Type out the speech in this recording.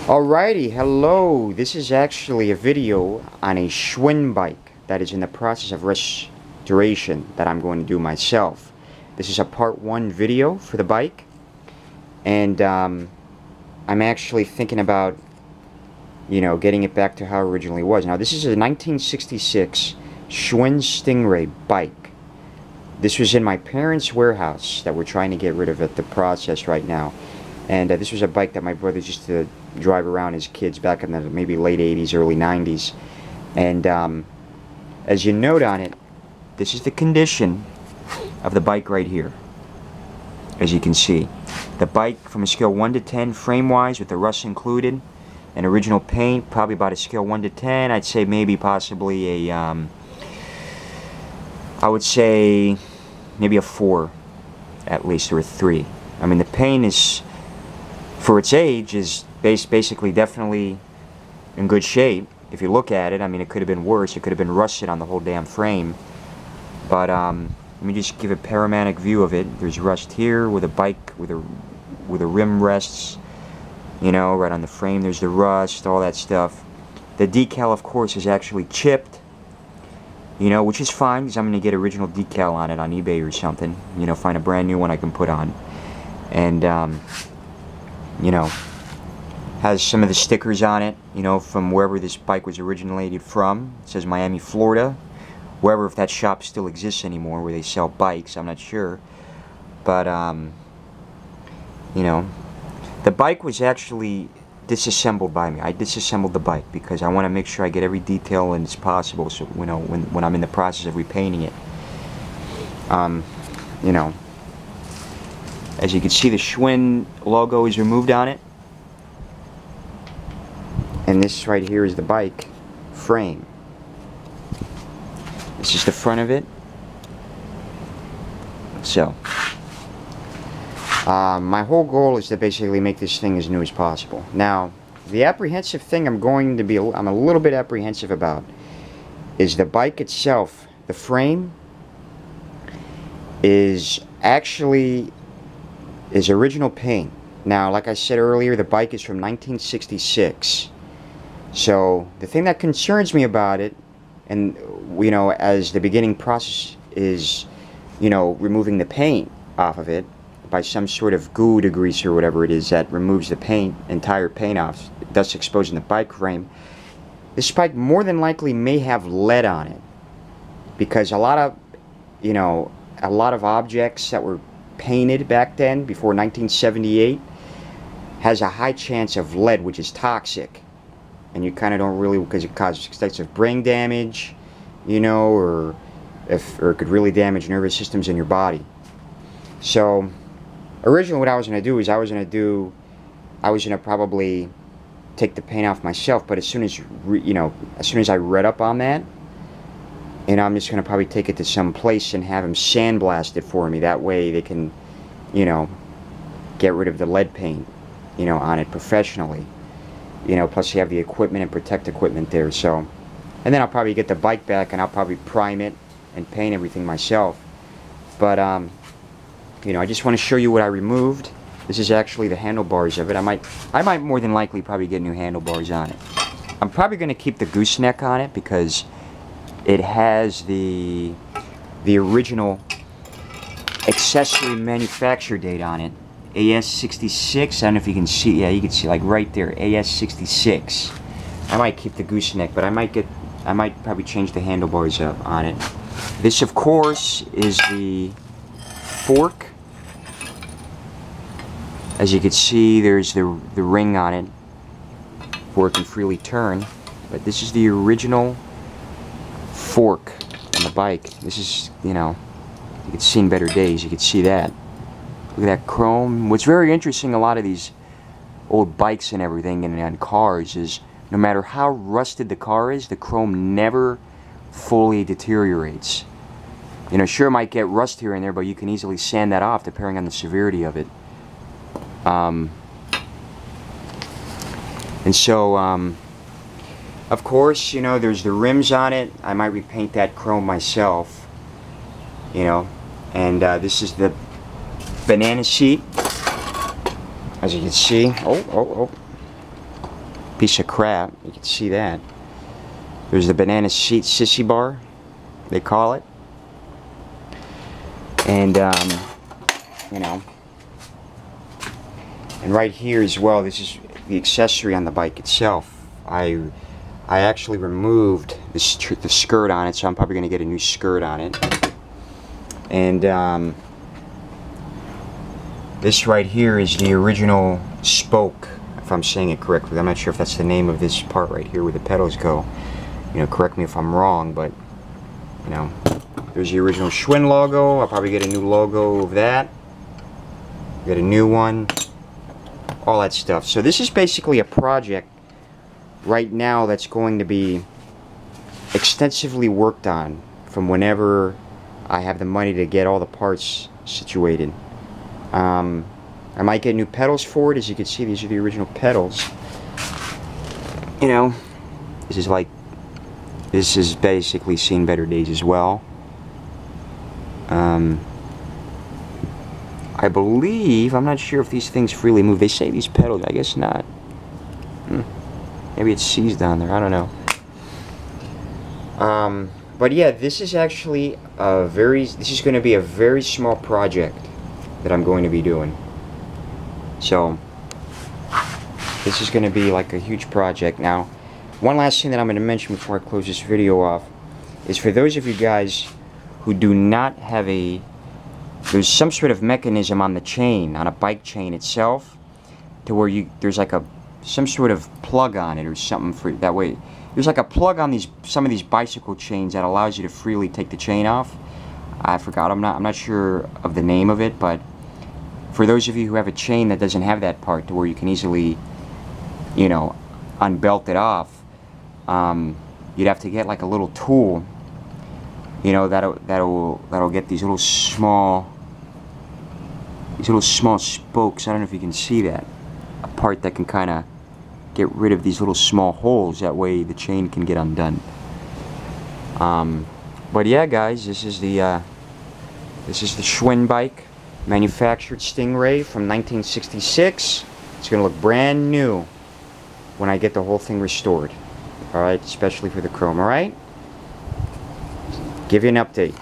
Alrighty, hello. This is actually a video on a Schwinn bike that is in the process of restoration that I'm going to do myself. This is a part 1 video for the bike, and I'm actually thinking about, getting it back to how it originally was. Now, this is a 1966 Schwinn Stingray bike. This was in my parents' warehouse that we're trying to get rid of at the process right now. And this was a bike that my brothers used to drive around as kids back in the maybe late 80s, early 90s. And as you note on it, this is the condition of the bike right here. As you can see, the bike from a scale 1 to 10 frame-wise with the rust included, and original paint, probably about a scale 1 to 10. I'd say maybe possibly a, I would say maybe a 4 at least, or a 3. I mean, the paint is, for its age, is basically definitely in good shape. If you look at it, I mean, it could have been worse. It could have been rusted on the whole damn frame. But let me just give a panoramic view of it. There's rust here with a bike with a rim rests, right on the frame. There's the rust, all that stuff. The decal, of course, is actually chipped, which is fine because I'm going to get original decal on it on eBay or something. Find a brand new one I can put on. And has some of the stickers on it, from wherever this bike was originated from. It says Miami, Florida. Wherever, if that shop still exists anymore, where they sell bikes, I'm not sure. But, the bike was actually disassembled by me. I disassembled the bike because I want to make sure I get every detail in as possible, so, when I'm in the process of repainting it. As you can see, the Schwinn logo is removed on it. And this right here is the bike frame. This is the front of it. So, my whole goal is to basically make this thing as new as possible. Now, the apprehensive thing I'm a little bit apprehensive about is the bike itself. The frame is actually original paint. Now, like I said earlier, the bike is from 1966. So the thing that concerns me about it, and as the beginning process is, removing the paint off of it by some sort of goo degreaser or whatever it is that removes the entire paint off, thus exposing the bike frame. This bike more than likely may have lead on it, because a lot of objects that were painted back then, before 1978, has a high chance of lead, which is toxic. And you kind of don't really, because it causes extensive brain damage, or it could really damage nervous systems in your body. So, originally what I was going to do is I was going to probably take the paint off myself, but as soon as I read up on that, I'm just going to probably take it to some place and have them sandblast it for me. That way they can, get rid of the lead paint, on it professionally. Plus you have the equipment and protect equipment there. So, and then I'll probably get the bike back and I'll probably prime it and paint everything myself. But, I just want to show you what I removed. This is actually the handlebars of it. I might more than likely probably get new handlebars on it. I'm probably going to keep the gooseneck on it because it has the original accessory manufacture date on it. AS66, I don't know if you can see, yeah, you can see, like right there, AS66. I might keep the gooseneck, but I might probably change the handlebars up on it. This, of course, is the fork. As you can see, there's the ring on it, fork can freely turn, but this is the original fork on the bike. This is, you can see in better days, you can see that. Look at that chrome. What's very interesting, a lot of these old bikes and everything and cars is, no matter how rusted the car is, the chrome never fully deteriorates. Sure, it might get rust here and there, but you can easily sand that off depending on the severity of it. And so, of course, there's the rims on it. I might repaint that chrome myself, and this is the banana seat, as you can see. piece of crap. You can see that. There's the banana seat sissy bar, they call it. And, you know, and right here as well, this is the accessory on the bike itself. I actually removed the skirt on it, so I'm probably going to get a new skirt on it. And this right here is the original spoke, if I'm saying it correctly. I'm not sure if that's the name of this part right here where the pedals go. You know, correct me if I'm wrong, but, you know, there's the original Schwinn logo. I'll probably get a new logo of that. Get a new one. All that stuff. So this is basically a project right now that's going to be extensively worked on from whenever I have the money to get all the parts situated. I might get new pedals for it. As you can see, these are the original pedals. You know, this is basically seen better days as well. I believe, I'm not sure if these things freely move. They say these pedals, I guess not. Maybe it's seized on there, I don't know. But yeah, this is actually this is going to be a very small project that I'm going to be doing. So, this is going to be like a huge project. Now, one last thing that I'm going to mention before I close this video off is for those of you guys who do not have there's some sort of mechanism on the chain, on a bike chain itself, to where there's like some sort of plug on it or something for that way. There's like a plug on some of these bicycle chains that allows you to freely take the chain off. I forgot, I'm not sure of the name of it, but for those of you who have a chain that doesn't have that part to where you can easily, you know, unbelt it off, you'd have to get like a little tool, you know, that'll get these little small spokes. I don't know if you can see that. A part that can kind of get rid of these little small holes. That way the chain can get undone. But yeah, guys, this is the Schwinn bike, manufactured Stingray from 1966. It's gonna look brand new when I get the whole thing restored. All right, especially for the chrome. All right. Give you an update.